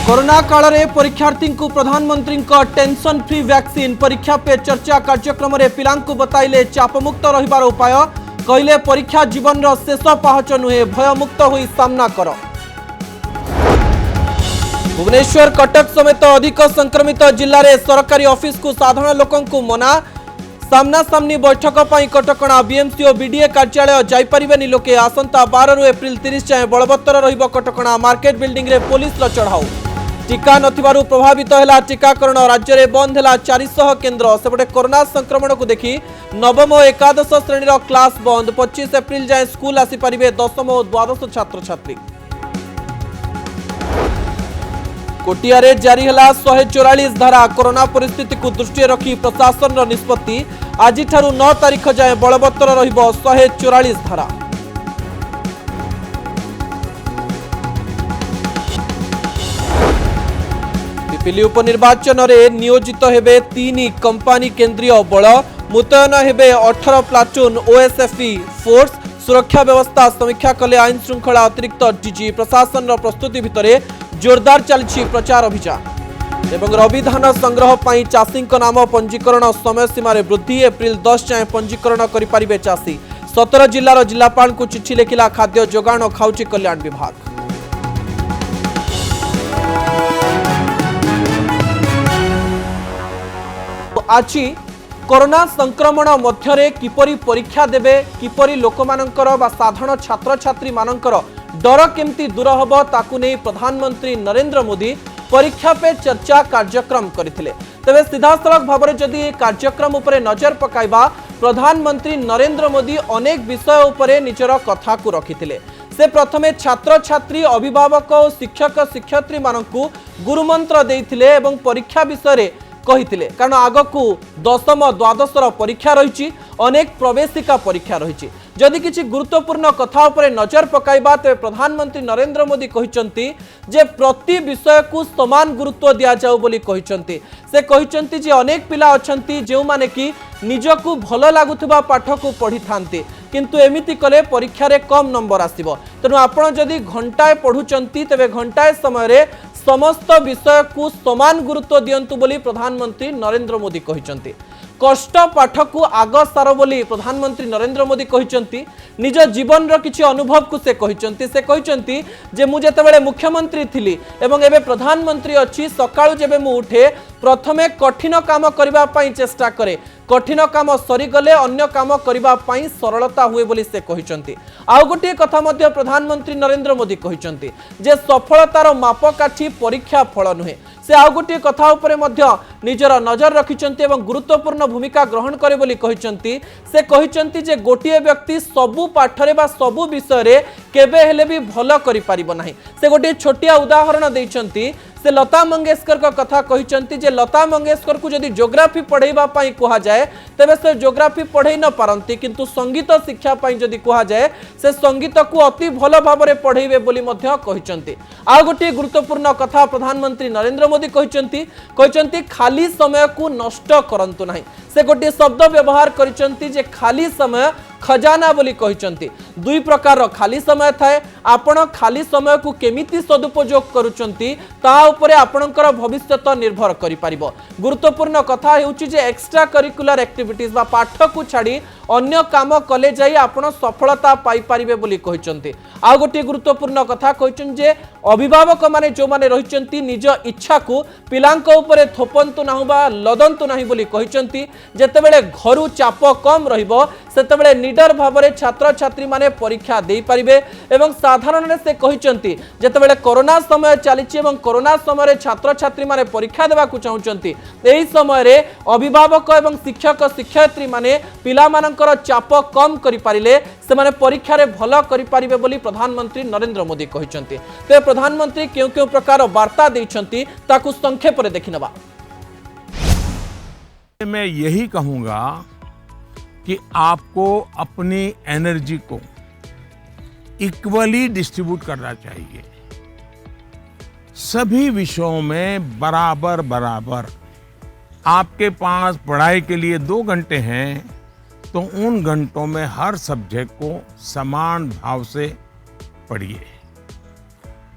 Corona काल में परीक्षार्थी को प्रधानमंत्री टेंशन फ्री वैक्सीन परीक्षा पे चर्चा कार्यक्रम में पिला बताइले चापमुक्त रहिबार उपाय कहले परीक्षा जीवन शेष पाहच नुहे भयमुक्त होई सामना कर। भुवनेश्वर कटक समेत अधिक संक्रमित जिले में सरकारी ऑफिस को साधारण लोकों को मना सामना सामनी बैठक पर कटकणा बीएमसी और बीडीए कार्यालय जापरेनि लोके आसंता 12 एप्रिल 30 जाए बलवत्तर रहिबो कटकणा मार्केट बिल्डिंग रे पुलिस चढ़ाऊ टीका नथिबारु प्रभावित है टीकाकरण राज्य में बंद है 400 केन्द्र सेपटे कोरोना संक्रमण को देखि नवम और एकादश श्रेणी क्लास बंद 25 एप्रिल जाए स्कूल आसीपारे दशम और द्वादश छात्र छात्री। कोटियारे जारी है 144 धारा कोरोना परिस्थिति को दृष्टि रखी प्रशासन निष्पत्ति आज 9 तारीख जाए बलवत्तर रहिबो 144 धारा। पिपिली उपनिर्वाचन में नियोजित हेबे 3 कंपानी केंद्रीय बल मुतयन हेबे 18 प्लाटून ओएसएफई फोर्स सुरक्षा व्यवस्था समीक्षा कले आईन श्रृंखला अतिरिक्त डीजी प्रशासन प्रस्तुति भितर जोरदार चली प्रचार अभियान एवं रबी धान संग्रह पर चाषी नाम पंजीकरण समय सीमा वृद्धि एप्रिल 10 जाए पंजीकरण करें चाषी 17 जिलार जिलापाल को चिठी लिखिला खाद्य जोगाण और खाउटी कल्याण विभाग। आज कोरोना संक्रमण मध्य किपरि परीक्षा देबे किपरि लोकमानंकर बा साधारण छात्र छात्री मानंकर डर केमती दूर हबो ताकू नहीं प्रधानमंत्री नरेंद्र मोदी परीक्षा पे चर्चा कार्यक्रम करथिले। तबे सीधासलख भाव में जदि कार्यक्रम उपरे नजर पकाइबा प्रधानमंत्री नरेंद्र मोदी अनेक विषय उपरे निजर कथा को रखिथिले। से प्रथमे छात्र छात्री अभिभावक और शिक्षक शिक्षयित्री मानकु गुरुमंत्र देइथिले एवं परीक्षा विषय कहिथिले कारण आगकू दशम द्वादशर परीक्षा रही अनेक प्रवेशिका परीक्षा रही जदि किसी गुरुत्वपूर्ण कथा उपरे नजर पकाइबा तेरे प्रधानमंत्री नरेंद्र मोदी कहिसंती जे प्रति विषय को समान गुरुत्व दिया जाऊ बोली कहिसंती। से कहिसंती जे अनेक पिला अछंती जेउ माने कि निजकू भल लागुथिबा पाठ को पढ़ी थांती किंतु एमिति कले परीक्षा रे कम नंबर आसीबो तेणु आपण जदि घंटाए पढ़ुचंती तेबे घंटाए समय रे समस्त विषय को समान गुरुत्व दियंतु बोली प्रधानमंत्री नरेंद्र मोदी कहिसंती। कष्ट पाठ को आग सार बोली प्रधानमंत्री नरेंद्र मोदी कहिसंती। निज जीवन रो किछि अनुभव को से कहिसंती जे मु जेतेबेले मुख्यमंत्री थिली एवं एबे प्रधानमंत्री अछि सकाळु जेबे मु उठे प्रथमे कठिन काम करिबा पई चेष्टा करे कठिन काम सरी गले अन्य काम करिबा पई सरलता हुए बोली से कहिसंती। आउ गोटे कथा मध्य प्रधानमंत्री नरेंद्र मोदी कहिसंती जे सफलतार मापकाठी परीक्षा फल नुहे से आउ गोटे कथा उपरे मध्य निजर नजर रखिचंती एवं गुरुत्वपूर्ण भूमिका ग्रहण करे बोली कहिचंती। से कहिचंती जे गोटे व्यक्ति सबु पाठरे बा सबु विषय रे केबे हेले भी भल करि पारिबो नाही। से गोटे छोटिया उदाहरण दैचंती। से लता मंगेशकर का कथा कहिचंती जे लता मंगेशकर को जदि ज्योग्राफी पढ़ेबा पई कहा जाए तेबे से ज्योग्राफी पढ़े न पारंती किंतु संगीत शिक्षा पई जदि कहा जाए से संगीत को अति भल भाव रे पढ़ेबे बोली मध्य कहिचंती। आ गोटे गुरुत्वपूर्ण कथा प्रधानमंत्री नरेंद्र मोदी कहिचंती खाली समय को नष्ट करंतु नाही। से गोटे शब्द व्यवहार करिचंती जे खाली समय खजाना बोली कहिचंती। दुई प्रकार खाली समय थाए आपण खाली समय को केमिति सदुपयोग करुचंती ता उपरे आपणकर भविष्यत निर्भर करि परिबो। गुरुत्वपूर्ण कथा हेउची जे एक्स्ट्रा करिकुलर एक्टिविटीज बा पाठ को छाड़ी अन्य काम कले जाई आपण सफलता पाई परिबे बोली कहिचंती। आ गोटे गुरुत्वपूर्ण कथा कहिचन जे अभिभावक माने जो माने रहिचंती निज इच्छा को पिलांक उपरे थोपंतु नाहु बा लदंतु नाही बोली कहिचंती। जेतेबेले घरु चाप कम रहिबो सेतेबेले निडर भावरे छात्र छात्री माने परीक्षा देई परिबे एवं साधारण रे से कहिचंती जेतेबेले कोरोना समय चलीछि एवं कोरोना समय रे छात्र छात्री माने परीक्षा देबा को चाहुचंती एही समय रे अभिभावक एवं शिक्षक शिक्षयित्री माने पिला मानकर चाप कम करि पारिले से माने परीक्षा रे भल करि पारिबे बोली प्रधानमंत्री नरेंद्र मोदी कहिचंती। ते प्रधानमंत्री केउ प्रकार वार्ता दैछंती ताकु संक्षेप रे देखिनबा। मैं यही कहूंगा कि आपको अपनी एनर्जी को इक्वली डिस्ट्रीब्यूट करना चाहिए सभी विषयों में बराबर बराबर। आपके पास पढ़ाई के लिए 2 घंटे हैं तो उन घंटों में हर सब्जेक्ट को समान भाव से पढ़िए।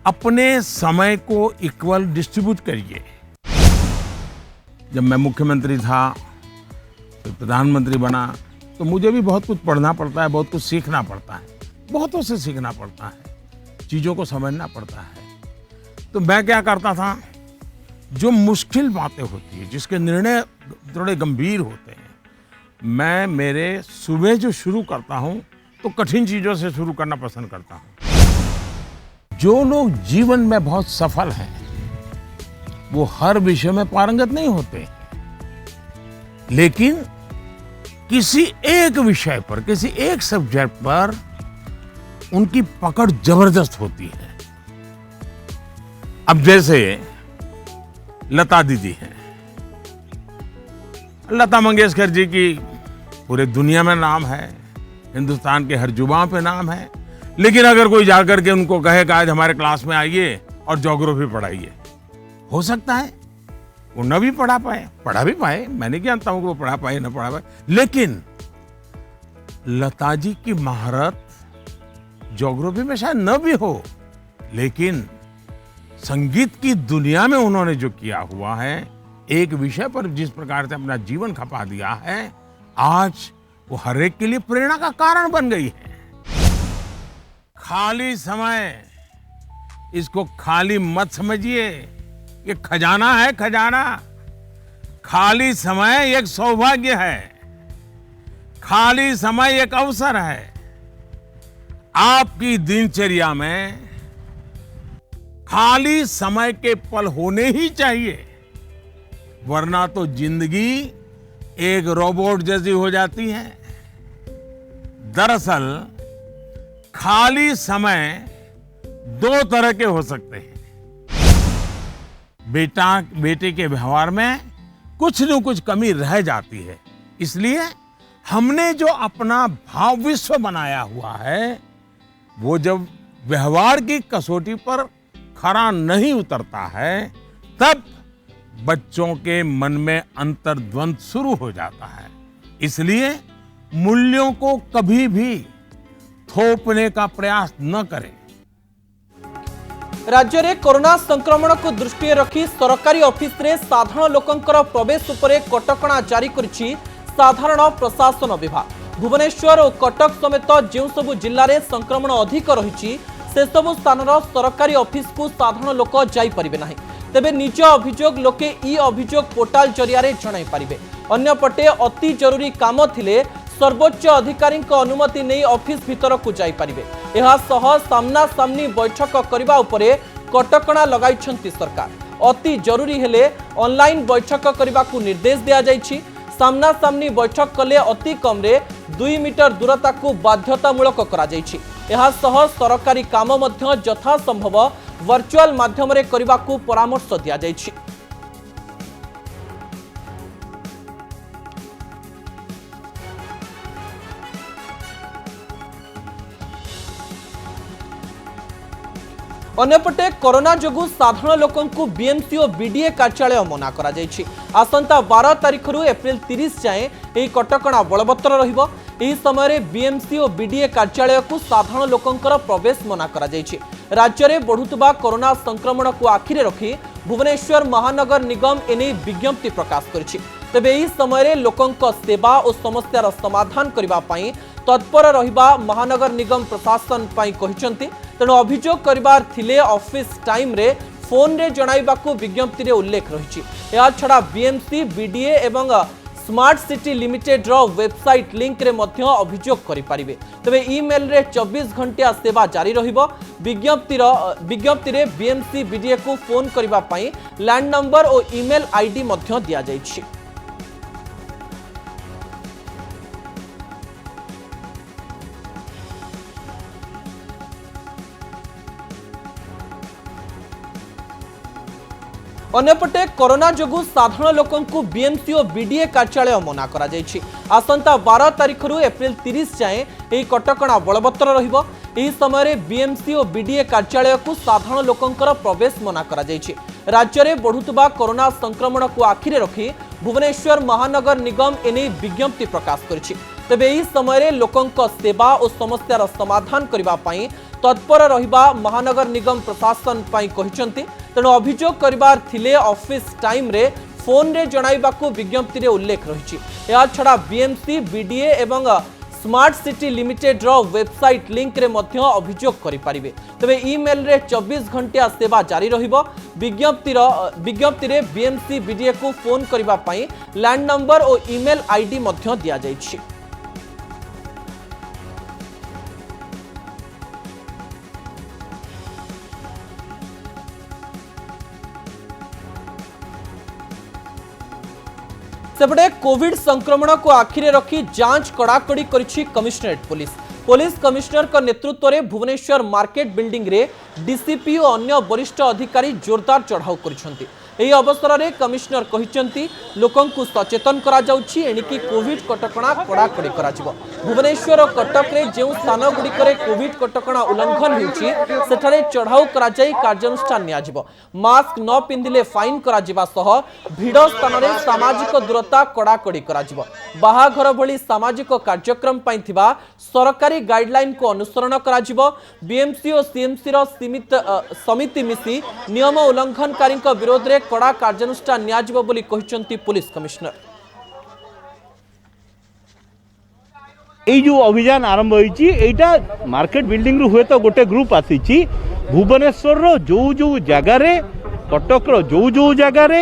अपने समय को इक्वल डिस्ट्रीब्यूट करिए। जब मैं मुख्यमंत्री था, फिर प्रधानमंत्री बना, तो मुझे भी बहुत कुछ पढ़ना पड़ता है, बहुत कुछ सीखना पड़ता है, बहुतों से सीखना पड़ता है, चीज़ों को समझना पड़ता है। तो मैं क्या करता था, जो मुश्किल बातें होती है, जिसके निर्णय थोड़े गंभीर होते हैं, मैं मेरे सुबह जो शुरू करता हूँ तो कठिन चीज़ों से शुरू करना पसंद करता हूँ। जो लोग जीवन में बहुत सफल हैं, वो हर विषय में पारंगत नहीं होते, लेकिन किसी एक विषय पर, किसी एक सब्जेक्ट पर उनकी पकड़ जबरदस्त होती है। अब जैसे लता दीदी हैं, लता मंगेशकर जी की पूरे दुनिया में नाम है, हिंदुस्तान के हर जुबान पे नाम है, लेकिन अगर कोई जाकर के उनको कहे कि आज हमारे क्लास में आइए और ज्योग्राफी पढ़ाइए, हो सकता है वो न भी पढ़ा पाए, पढ़ा भी पाए, मैं नहीं जानता हूं कि वो पढ़ा पाए न पढ़ा पाए, लेकिन लता जी की महारत ज्योग्राफी में शायद न भी हो, लेकिन संगीत की दुनिया में उन्होंने जो किया हुआ है, एक विषय पर जिस प्रकार से अपना जीवन खपा दिया है, आज वो हर एक के लिए प्रेरणा का कारण बन गई है। खाली समय, इसको खाली मत समझिए, ये खजाना है, खजाना। खाली समय एक सौभाग्य है, खाली समय एक अवसर है। आपकी दिनचर्या में खाली समय के पल होने ही चाहिए, वरना तो जिंदगी एक रोबोट जैसी हो जाती है। दरअसल खाली समय दो तरह के हो सकते हैं। बेटे के व्यवहार में कुछ न कुछ कमी रह जाती है, इसलिए हमने जो अपना भाव विश्व बनाया हुआ है, वो जब व्यवहार की कसौटी पर खरा नहीं उतरता है, तब बच्चों के मन में अंतर्द्वंद शुरू हो जाता है। इसलिए मूल्यों को कभी भी थोपने का प्रयास न करें। राज्य में कोरोना संक्रमण को दृष्टि रखी सरकारी ऑफिस रे साधारण लोकंकर प्रवेश उपरे कटकणा जारी करिछि साधारण प्रशासन विभाग। भुवनेश्वर और कटक समेत जो सबु जिल्ला रे संक्रमण अधिक रही से सबु स्थानर सरकारी ऑफिस को साधारण लोक जाई परिबे नाही। तेबे निज अभियोग लोके ई अभियोग पोर्टाल जरिया रे जणाई परिबे। अन्यपटे अति जरूरी काम थिले सर्वोच्च अधिकारी अनुमति नहीं ऑफिस भीतर को जाई परिबे। एहा सह सामना सामनी बैठक करबा उपरे कटकणा लगाइछंती सरकार। अति जरूरी हेले ऑनलाइन बैठक करबा को निर्देश दिया जाइछि। सामना सामनी बैठक कले अति कम रे 2 मीटर दूरता को बाध्यतामूलक करा जाइछि। एहा सह सरकारी काम मध्य यथा संभव वर्चुअल माध्यम रे करबा को परामर्श दिया जाइछि। अन्यपटे कोरोना जोगु साधारण लोकंकु बीएमसी और बीडीए कार्यालय मना करा जाइछि। आसंता 12 तारिख रु एप्रिल 30 जाए एही कटकणा बलवत्तर रहिबो। एही समय रे बीएमसी और बीडीए कार्यालय को साधारण लोकंकर प्रवेश मना करा जाइछि। राज्य में बढ़ुतबा कोरोना संक्रमण को आखिरे रखी भुवनेश्वर महानगर निगम एने विज्ञप्ति प्रकाश करिछि। तेबे एही समय रे लोकंक सेवा और समस्यार समाधान करिबा पई तत्पर रहिबा महानगर निगम प्रशासन पई कहिसंती। तेणु अभियोग करिबार थिले ऑफिस टाइम रे फोन रे जणाइबाकू विज्ञप्ति रे उल्लेख रहिछि। या छडा बीएमसी बीडीए एवं स्मार्ट सिटी लिमिटेड रो वेबसाइट लिंक रे मध्य अभियोग करि पारिबे। तबे ईमेल रे 24 घंटा सेवा जारी रहिबो। विज्ञप्ति रे बीएमसी बीडीए को फोन करिबा पई लैंड नंबर और ईमेल आईडी मध्य दिया जाइछि। अन्यपटे कोरोना जोगु साधारण लोकंकु बीएमसी और बीडीए कार्यालय मना करा जाइछि। आसंता 12 तारिख रु एप्रिल 30 जाए एही कटकणा बलवत्तर रहिबो। एही समय रे बीएमसी और बीडीए कार्यालय को साधारण लोकंकर प्रवेश मना करा जाइछि। राज्य में बढ़ुतबा कोरोना संक्रमण को आखिरे रखी भुवनेश्वर महानगर निगम एने विज्ञप्ति प्रकाश करिछि। तेबे एही समय रे लोकंक सेवा और समस्यार समाधान करिबा पई तत्पर रहिबा महानगर निगम प्रशासन पाई कहिसंती। तेणु अभियोग करिबार थिले ऑफिस टाइम रे फोन रे जणाइबाकू विज्ञप्ति रे उल्लेख रहिछि। या छडा बीएमसी बीडीए एवं स्मार्ट सिटी लिमिटेड रो वेबसाइट लिंक रे मध्य अभियोग करि पारिबे। तबे ईमेल रे 24 घंटा सेवा जारी रहिबो। विज्ञप्ति रे बीएमसी बीडीए को फोन करिबा पई लैंड नंबर और ईमेल आईडी मध्य दिया जाइछि। सेपटे कोविड संक्रमण को आखिरे रखी जांच कड़ाकड़ी करिछि कमिश्नरेट पुलिस। पुलिस कमिश्नर का नेतृत्व में भुवनेश्वर मार्केट बिल्डिंग रे डीसीपी और अन्य वरिष्ठ अधिकारी जोरदार चढ़ाऊ करिसेंती। एही अवसर में कमिश्नर कहिसेंती लोकन को सचेतन करा जाउछि एणिकी कोविड कटकणा कड़ाकड़ी करा जिवो। भुवनेश्वर और कटक रे जेउ स्थान गुड़िकरे कोविड कटकणा उल्लंघन होउछि सेठारे चढ़ाऊ करा जाई कार्यानुष्ठान निया जिवो। मास्क न पिंधिले फाइन करा जिबा सह भिड़ स्थान रे सामाजिक दूरता कड़ाकड़ी करा जिवो। बाहाघर भली सामाजिक कार्यक्रम पई थिबा सरकारी गाइडलाइन को अनुसरण करा जिवो। बीएमसी और सीएमसी रो समिति मिसी नियम उल्लंघनकारी विरोध रे कड़ा कार्यानुष्ठान निया जिवो बोली कहिसंती पुलिस कमिश्नर। এই जो अभियान आरंभ होईटा मार्केट बिल्डिंग रु हुए तो गोटे ग्रुप आसी भुवनेश्वर जो जो जगार कटक जो जो जगार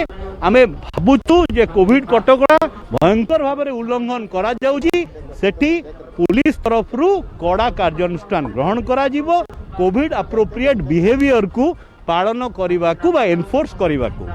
आमे भावुचु जे कोविड कटकड़ा भयंकर भाव में उल्लंघन करा जाउची सेठी पुलिस तरफ रु कड़ा कार्यानुष्ठान ग्रहण करा जिवो। कोविड अप्रोप्रिएट बिहेवियर को पालन करने को बा एनफोर्स करने को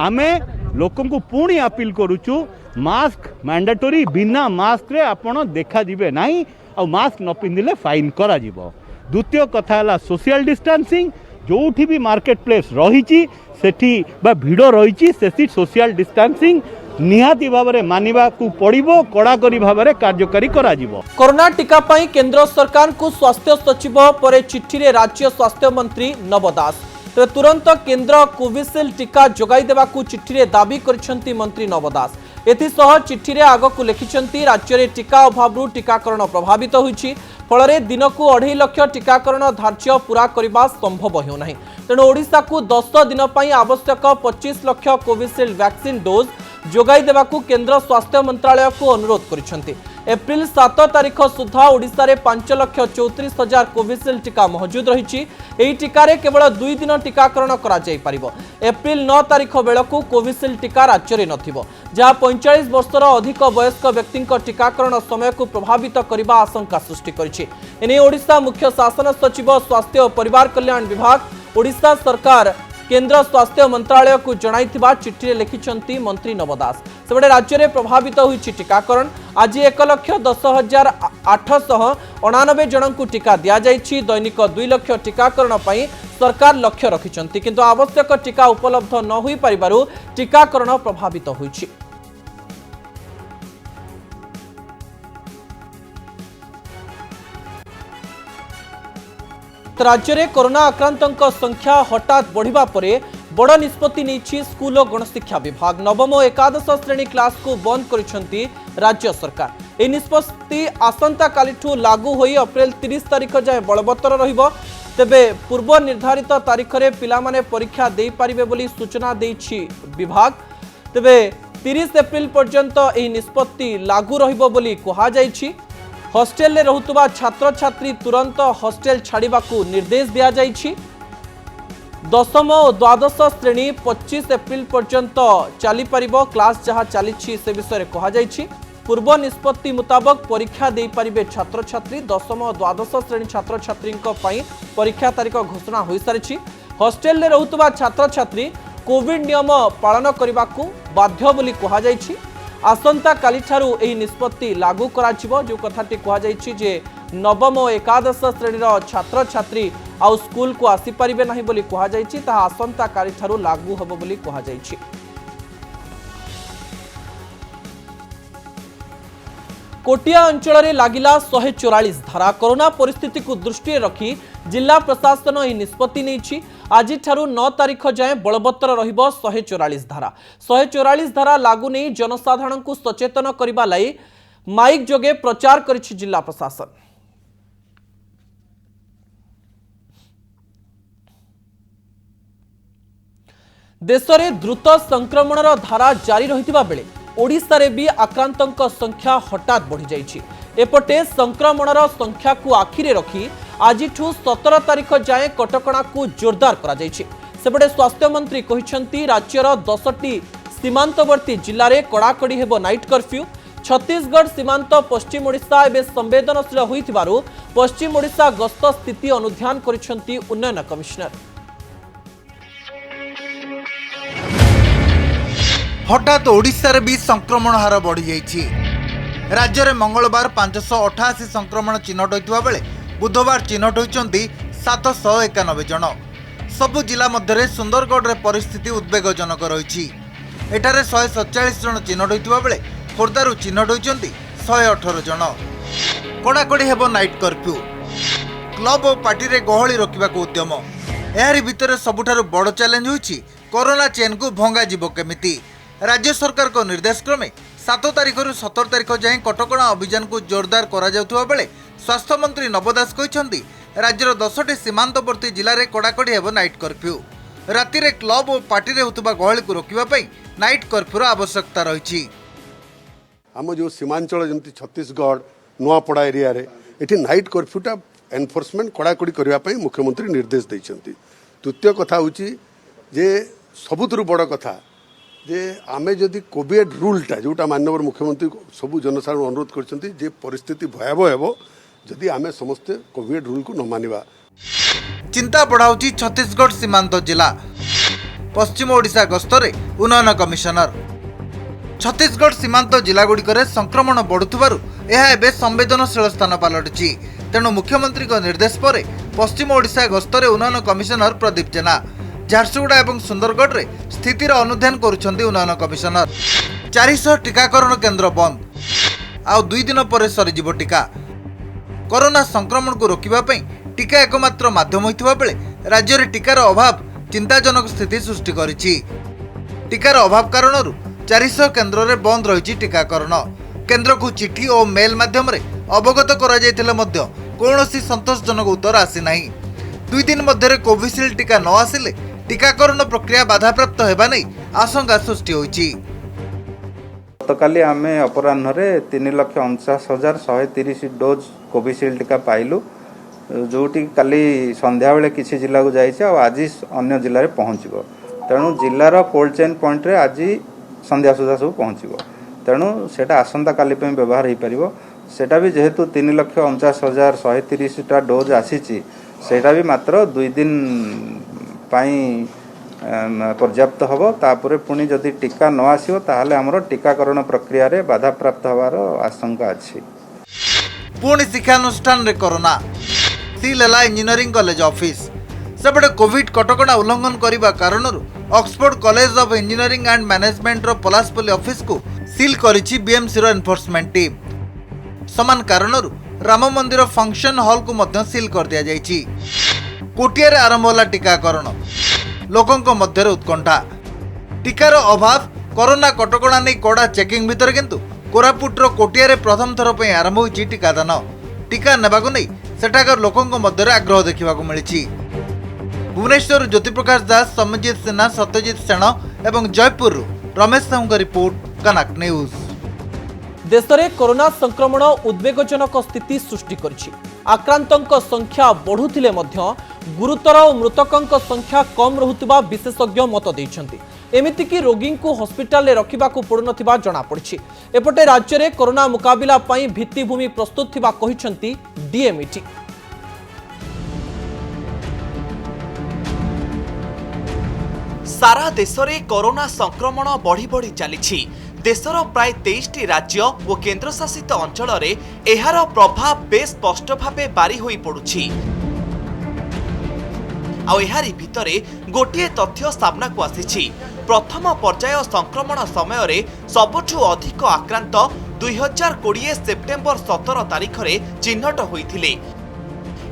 आमे लोकों को पुणी अपील करुचु मास्क मैंडेटरी बिना मास्क रे आपण देखा दिबे नहीं और मास्क न पिंधिले फाइन करा जिवो। द्वितीय कथा है सोशल डिस्टेंसिंग जोठी भी मार्केट प्लेस रही सेठी बा भिड़ रही से सोशल डिस्टेंसिंग निहाती भाव में मानिबा को पड़िबो कड़ाकड़ी भाव में कार्यकारी करा जिवो। कोरोना टीका पाई केंद्र सरकार को स्वास्थ्य सचिव पर चिट्ठी रे राज्य स्वास्थ्य मंत्री नव दास तेरे तुरंत केंद्र कोविशील्ड टीका जोगाई देवाकू चिट्ठी रे दाबी करिसेंती मंत्री नव दास। एथिसह चिट्ठी रे आगकू लिखिसेंती राज्य रे टीका अभाव टीकाकरण प्रभावित होईछि फल दिन को 2.5 लाख टीकाकरण धार्य पूरा करने संभव हो नहीं। तेणु ओडिशा को 10 दिन पर आवश्यक 25 लाख कोविशील्ड वैक्सीन डोज जोगाई देवाकू केंद्र स्वास्थ्य मंत्रालय को अनुरोध करिसेंती। एप्रिल 7 तारिख सुधा ओडिशा रे 5,34,000 कोविशील्ड टीका मौजूद रही। एही टीकारे केवल 2 दिन टीकाकरण करा जाई परिबो। एप्रिल 9 तारिख बेलकू कोविशील्ड टीका राज्य रे नथिबो जहाँ 45 वर्षर अधिक वयस्क व्यक्ति टीकाकरण समय को प्रभावित करने आशंका सृष्टि करिछि। एने ओडिशा मुख्य शासन सचिव स्वास्थ्य और परिवार कल्याण विभाग ओडिशा सरकार केंद्र स्वास्थ्य मंत्रालय को जणाइथिबा चिट्ठी लिखिछंती मंत्री नव दास। सेबडे राज्य में प्रभावित होईछि टीकाकरण। आज 1,10,899 जन को टीका दिया जाइछि। दैनिक 2 लाख टीकाकरण पई सरकार लक्ष्य रखिछंती किंतु आवश्यक टीका उपलब्ध न होई परिबारु टीकाकरण प्रभावित होईछि। राज्य में कोरोना आक्रांतों संख्या हठात बढ़िबा परे बड़ निष्पत्ति नहीं स्कूल और गणशिक्षा विभाग। नवम और एकादश श्रेणी क्लास को बंद करिसेंती राज्य सरकार। ए निष्पत्ति आसंता कालिठू लागू होई अप्रैल 30 तारिख जाए बलवत्तर रहिबो। तेबे पूर्व निर्धारित तारिख रे पिला माने परीक्षा देई पारिबे बोली सूचना देइछि विभाग। तेबे 30 एप्रिल पर्यंत एही निष्पत्ति लागू रहिबो बोली कहा जाइछि। हॉस्टेल रे रहुतबा छात्र छात्री तुरंत हॉस्टेल छाड़िबाकू निर्देश दिया जाइछि। दशम और द्वादश श्रेणी 25 एप्रिल पर्यंत चली पारिबो। क्लास जहाँ चली से विषय कहा जाइछि। पूर्व निष्पत्ति मुताबक परीक्षा दे पारिबे छात्र छात्री। दशम और द्वादश श्रेणी छात्र छात्री परीक्षा तारीख घोषणा हो सारी। हॉस्टेल रे रहुतबा छात्र छात्री कोविड नियम पालन करने बाध्य बोली कहा जाइछि। आसंता काली ठारू एही निष्पत्ति लागू कराजिबो। जो कथाटी कहा जाइछि जे नवम और एकादश श्रेणीर छात्र छात्री आउ स्कूल को आसी पारिबे नाही बोली कहा जाइछि। ताहा आसंता काली ठारू लागू हबो बोली कहा जाइछि। कोटिया अंचल में लागिला 144 धारा। कोरोना परिस्थिति को दृष्टि रखी जिला प्रशासन यह निष्पत्ति नहीं। आज 9 तारिख जाए बलवत्तर रहिबो 144 धारा। 144 धारा लागू नहीं जनसाधारण को सचेतन करबा लाई माइक जोगे प्रचार करिछि जिला प्रशासन। देश में द्रुत संक्रमण धारा जारी रहिथिबा बेले ओडिशा रे भी आक्रांतों संख्या हठात बढ़ी जाइछि। एपटे संक्रमण संख्या को आखिरे रखी आज 17 तारिख जाए कटकणा को जोरदार करा जाइछि। सेपटे स्वास्थ्य मंत्री कहिसेंती राज्यर 10टी सीमांतवर्ती जिले में कड़ाकड़ी हेबो नाइट कर्फ्यू। छत्तीसगढ़ सीमांत पश्चिम ओडिशा एवं संवेदनशील होइथिबारु पश्चिम ओडिशा गस्त स्थिति अनुध्यान करिसेंती उन्नयन कमिशनर। हठात ओडिशा रे भी संक्रमण हार बढ़ी जाइछि। राज्य में मंगलवार 588 संक्रमण चिन्हट होइतिबा बेले बुधवार चिन्हट होइचंती 791 जन। सबु जिला मध्य सुंदरगढ़ रे परिस्थिति उद्वेगजनक रही। एठारे 147 जन चिन्हट होइतिबा बेले खोर्धारू चिन्हट होइचंती 118 जन। कड़ाकड़ी हेबो नाइट कर्फ्यू। क्लब और पार्टी रे गहली रोकबाकू उद्यम। एहारी भितर सबुठारु बड़ चैलेंज होइछि कोरोना चेन को भंगा जीवो केमिति। राज्य सरकार को निर्देश क्रमे 7 तारिख रु 17 तारिख जाए कटकणा अभियान को जोरदार करा जाउथुबा बेले स्वास्थ्य मंत्री नव दास कहिसेंती राज्यर 10टी सीमांतवर्ती जिले में कड़ाकड़ी हेबो नाइट कर्फ्यू। राति रे क्लब और पार्टी रे होतुबा गहली को रोकिबा पई नाइट कर्फ्यूर आवश्यकता रही। आम जो सीमांचल जमी छत्तीसगढ़ नुआपड़ा एरिया रे एठी नाइट कर्फ्यूटा एनफोर्समेंट कड़ाकड़ी करने मुख्यमंत्री निर्देश देइछंती। द्वितीय कथा होची जे सबुतरु बड़ कथा जे आमे जदि कोविड रूलटा जोटा माननीय मुख्यमंत्री सबु जनसाधारण अनुरोध करछंती जे परिस्थिति भयावह हेबो जदि आमे समस्ते कोविड रूल को न मानिबा। चिंता बढ़ाउची छत्तीसगढ़ सीमांत जिला। पश्चिम ओडिशा गस्तरे उन्नयन कमिशनर। छत्तीसगढ़ सीमांत जिलागुड़िकर संक्रमण बढ़ुथिबारु एहा एबे संवेदनशील स्थान पलटिछि। तेणु मुख्यमंत्री निर्देश पर पश्चिम ओडिशा गस्तरे उन्नयन कमिशनर प्रदीप जेना झारसुगुड़ा और सुंदरगढ़ रे स्थितिर अनुध्यान करुछंती उन्नयन कमिशनर। 400 टीकाकरण केन्द्र बंद आउ 2 दिन पर सरीजिवो टीका। कोरोना संक्रमण को रोकिबा पई टीका एकमात्र माध्यम होइथिबा बेले राज्य रे टीकार अभाव चिंताजनक स्थिति सृष्टि करिछि। टीकार अभाव कारणरू 400 केन्द्र रे बंद रही टीकाकरण। केन्द्र को चिठी और मेल माध्यम रे अवगत करा जायतिले मध्य कोनोसी संतोषजनक उत्तर आसी नाही। 2 दिन मध्य कोविशील्ड टीका न आसिले टीकाकरण प्रक्रिया बाधाप्राप्त हेबा नै आशंका सृष्टि होइछि। गतकाली आमे अपराह्न 3,49,130 डोज कोविशील्ड टीका पाइलु जोटी काली संध्या बेले किछि जिला को जाइছে और आज अन्य जिले में पहुँचो। तेणु जिलार कोल्ड चेन पॉइंट रे आज संध्या सुधा सब पहुँचो। तेणु सेटा आसंता काली पे व्यवहार हो पारिबो। सेटा भी जेहेतु 3,49,130 डोज आसीची सेटा भी मात्र 2 दिन पाई पर्याप्त हबो। तापरे पुणी जदि टीका न आसीबो ताहले हमरो टीकाकरण प्रक्रिया रे बाधा प्राप्त हबार आशंका अछि। पुणी शिक्षानुष्ठान रे कोरोना सीलेला इंजीनियरिंग कॉलेज ऑफिस। सेपटे कोविड कटकणा उल्लंघन करने कारण Oxford college of engineering and management रो पलासपल्ली ऑफिस को सील करिछि बीएमसी रो एनफोर्समेंट टीम। समान कारण राम मंदिर फंक्शन हॉल को मध्य सील कर दिया जाइछि। कोटिया रे आरंभ होला टीकाकरण। लोकंक मध्य उत्कंठा। टीकार अभाव कोरोना कटकणा नहीं कड़ा चेकिंग भितर किंतु कोरापुट रो कोटिया रे प्रथम थर पे आरंभ होइछि टीकादान। टीका नेबाकु नहीं सेठाकर लोकंक मध्य आग्रह देखा मिली। भुवनेश्वर ज्योतिप्रकाश दास, समजित सिन्हा, सत्यजित सेन एवं जयपुर रमेश साहू का रिपोर्ट कनक न्यूज। देश में कोरोना संक्रमण उद्वेगजनक स्थिति सृष्टि करिछि। आक्रांतों संख्या बढ़ुथिले मध्य गुरुतर और मृतकों संख्या कम रहुथिबा विशेषज्ञ मत देइछन्ति। एमिति कि रोगी को हॉस्पिटल रे रखिबाकू पड़ुनथिबा जणा पड़िछि। एपटे राज्य में कोरोना मुकाबिला पई भित्तिभूमि प्रस्तुत थिबा कहिछन्ति डीएमईटी। सारा देश में कोरोना संक्रमण बढ़ी बढ़ी चली। देशर प्राय 23टी राज्य और केन्द्रशासित अंचल रे एहार प्रभाव बेस स्पष्ट भावे बारी होई पड़ुछि। आहारी भितरे गोटे तथ्य सामना को आसी। प्रथम पर्याय संक्रमण समय रे सबुठु अधिक आक्रांत 2020 सेप्टेम्बर 17 तारिख रे चिन्हट होइथिले।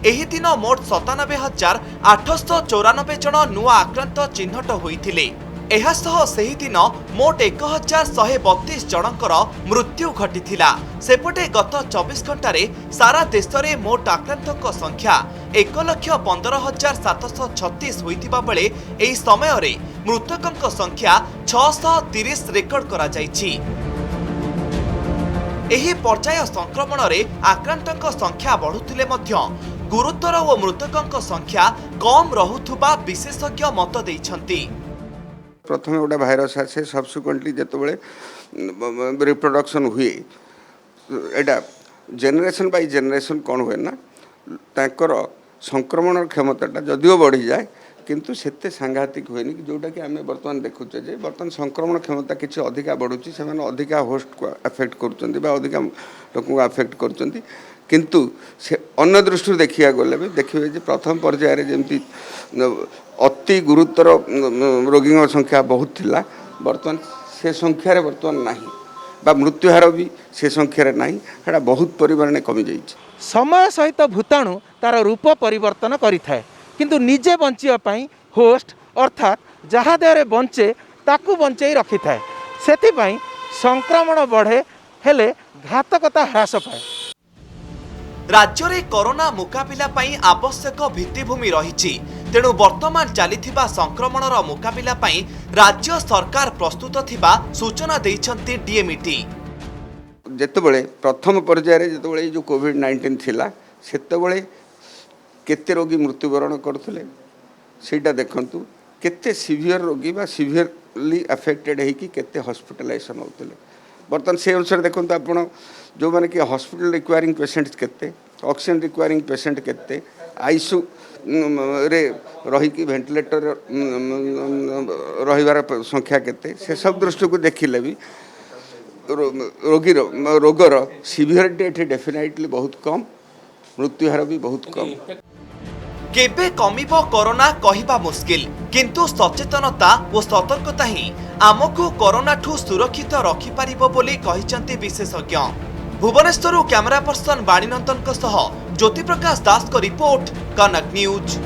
एही दिन मोट 97,894 जन नुआ आक्रांत चिन्हट होइथिले। एहासह सेही दिन मोट 1132 जनकर मृत्यु घटिथिला। सेपटे गत 24 घंटे सारा देश में मोट आक्रांतों संख्या 1,15,736 होइथिबा बेले एही समय रे मृतकों संख्या 630 रेकर्ड करा जायछि। एही पर्याय संक्रमण रे आक्रांतों संख्या बढ़ुथिले मध्य गुरुतर और मृतकों संख्या कम रहुथुबा विशेषज्ञ मत देइछन्ति। प्रथम गोटे भाइरस आसे सबसिक्वेंटली जिते रिप्रोडक्शन हुए एटा जेनेरेशन बाय जेनेरेशन कौन हुए ना तांकर संक्रमण क्षमता जदिव बढ़ी जाए किंतु सेते सांघातिक हुए कि जोटा कि आम बर्तमान देखुचे जे बर्तमान संक्रमण क्षमता किसी अधिका बढ़ुची से अधिका होस्ट को अफेक्ट करुँचा लोक अफेक्ट करुँच किंतु से अन्य दृष्टि देखा गले भी देखिए प्रथम पर्यायर जमी अति गुरुतर रोगी संख्या बहुत थिला बर्तमान से संख्यार बर्तमान नहीं बा मृत्युहार भी से संख्यार नहीं है बहुत परिमाण कमी जाइए। समय सहित भूताणु तार रूप परिवर्तन करिथाए किंतु निजे बंचिया होस्ट अर्थात जहाँ देहरे बंचे ताकू बंचाई रखि थाए सेथिपाई संक्रमण बढ़े हेले घातकता ह्रास पाए। राज्य में कोरोना मुकाबिला पाई आवश्यक भित्तिभूमि रही तेणु वर्तमान चलिथिबा संक्रमणर मुकाबिला पाई राज्य सरकार प्रस्तुत थिबा सूचना दैछन्ति डीएमईटी। जेतेबेले प्रथम पर्यायर जेतेबेले जो कोविड-19 थिला सेतेबेले केते रोगी मृत्युवरण करथिले सेटा देखंतु केते सीवियर रोगी बा सीवियरली अफेक्टेड है कि केते हॉस्पिटलाइजेशन होतले बर्तमान से अनुसार देखंतु आपण जो माने कि हॉस्पिटल रिक्वायरिंग पेशेंट्स केते ऑक्सीजन रिक्वायरिंग पेशेंट केते आईसीयू रे रही कि वेंटिलेटर रहिबार संख्या केते से सब दृष्टि को देखिले भी रोगर सीवियरिटी डेफिनेटली बहुत कम मृत्युहार भी बहुत कम। केबे कमिबो कोरोना कहिबा मुश्किल किंतु सचेतनता और सतर्कता ही आमको कोरोना ठू सुरक्षित रखि पारिबो बोली कहिसंती विशेषज्ञ। भुवनेश्वर कैमरा पर्सन बाणीनंदन सह ज्योति प्रकाश दास को रिपोर्ट कनक न्यूज।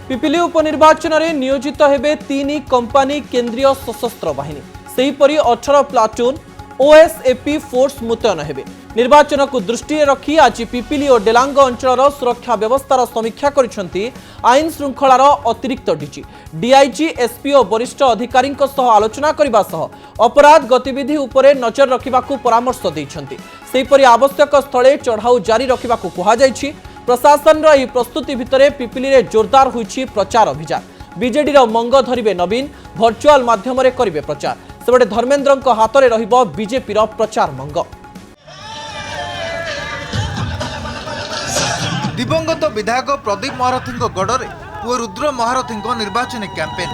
पिपिली उपनिर्वाचन में नियोजित हेबे 3 कंपनी केंद्रीय सशस्त्र बाहिनी सेहीपरि 18 प्लाटून ओएसएपी फोर्स मुतयन हेबे। निर्वाचन को दृष्टि रखी आज पिपिली और डेलांग अंचल सुरक्षा व्यवस्थार समीक्षा करिसेंती आईन श्रृंखलार अतिरिक्त डीजी डीआईजी एसपी और वरिष्ठ अधिकारी आलोचना करने सह अपराध गतिविधि उपरे नजर रखिबाकू परामर्श दैछंती। सेहीपरि आवश्यक स्थले चढ़ाऊ जारी रखिबाकू कुहाଯାଇଛି। प्रशासन रही प्रस्तुति भितरे पिपिली रे जोरदार होईछि प्रचार अभियान। बीजेडी मंग धरिबे नवीन भर्चुआल माध्यम रे करिवे प्रचार सेबटे धर्मेंद्र हाथ में रहिबो बीजेपी प्रचार मंग। दिवंगत विधायक प्रदीप महारथी गड़े पुओ रुद्र महारथी निर्वाचन कैंपेन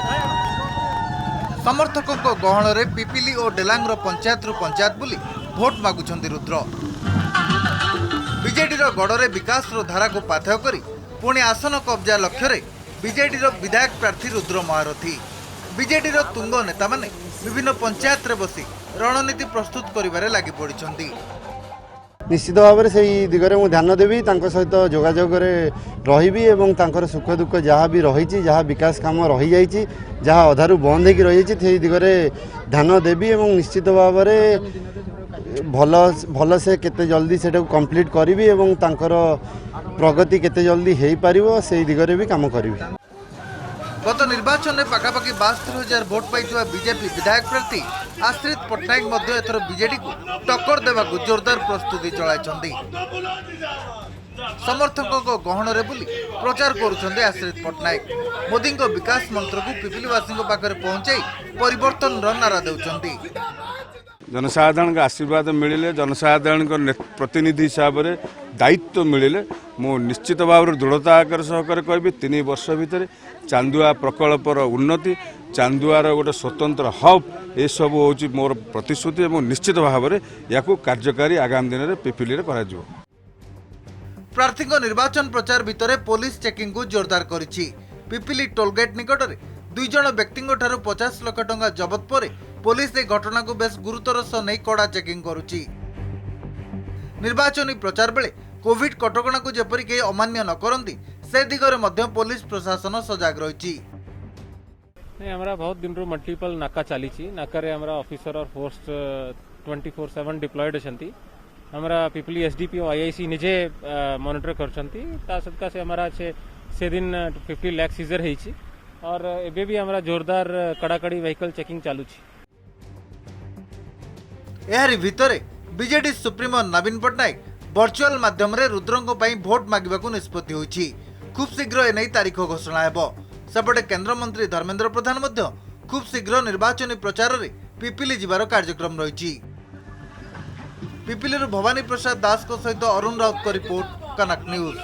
समर्थकों गहण में पिपिली और डेलांग पंचायत पंचायत बुली भोट मागुछंती रुद्र। बीजेडी गड़े विकास धारा को पाथेय करी पुणी आसन कब्जा लक्ष्य रे बीजेडी विधायक प्रार्थी रुद्र महारथी। बीजेडी तुंग नेता माने विभिन्न पंचायत रे बसी रणनीति प्रस्तुत करिबारे लागि पड़िछंती। निश्चित भाव में से दिगरे मु ध्यान देवी सहित जोगाजोग रही और तांकर सुख दुख जहाँ भी रही जहाँ विकास काम रही जाइए जहाँ अधारू बंद हो रही से दिगरे ध्यान देवी और निश्चित भाव में भल से केते जल्दी से कंप्लीट करी और तांकर प्रगति केते जल्दी हो पार से दिगरे भी काम करी। गत निर्वाचन में पाखापाखि 72,000 भोट पाइथिबा बीजेपी विधायक प्रार्थी आश्रित पट्टनायक मध्य एथर बीजेडी को टक्कर देवाकू जोरदार प्रस्तुति चलाइछंती। समर्थकों गहण रे बुली प्रचार करुछंती आश्रित पट्टनायक। मोदी विकास मंत्र को पिपिलीवासी पाखरे पहुंचाई परिवर्तन नारा देउछंती। जनसाधारण का आशीर्वाद मिले जनसाधारण प्रतिनिधि हिसाब से दायित्व मिले मु निश्चित भाव दृढ़ता आकर सहकार करी 3 वर्ष भितर चांदुआ प्रकल्पर उन्नति चांदुआर गोटे स्वतंत्र हब ये सब हूँ मोर प्रतिश्रुति और निश्चित भाव में या कार्यकारी आगामी दिन में पिपिली कर। प्रार्थी निर्वाचन प्रचार भितर पुलिस चेकिंग को जोरदार करिछि। पिपिली टोलगेट निकट में 2 जण व्यक्ति 50 लाख टंका जबत पर पुलिस ए घटना को बेस गुरुतर सह नहीं कड़ा चेकिंग करुछि। निर्वाचनी प्रचार बेले कोविड कटकणा को जेपरि के अमान्य न करंती से दिगरे मध्य पुलिस प्रशासन सजाग रहिछि। नहीं हमारा बहुत दिन मल्टीपल नाका चली नाका हमारा ऑफिसर और फोर्स 24/7 डिप्लॉयड अच्छा हमारा पिपली एसडीपी और आईआईसी निजे मॉनिटर कर से हमारा से दिन 50 लाख सीजर है और एबे भी हमारा जोरदार कड़ाकड़ी व्हीकल चेकिंग चालू एहारी भितरे बीजेडी सुप्रीमो नवीन पट्टनायक वर्चुअल माध्यम रे रुद्रंग पई भोट मागिबाकू निष्पत्ति होईछि। खूब शीघ्र एनै तारीख घोषणा हेबो। सेपटे केंद्र मंत्री धर्मेंद्र प्रधान मध्य खूब शीघ्र निर्वाचनी प्रचार रे पिपिली जिबार कार्यक्रम रहिछि। पिपिली भवानी प्रसाद दास को सहित अरुण राउत को रिपोर्ट कनक न्यूज।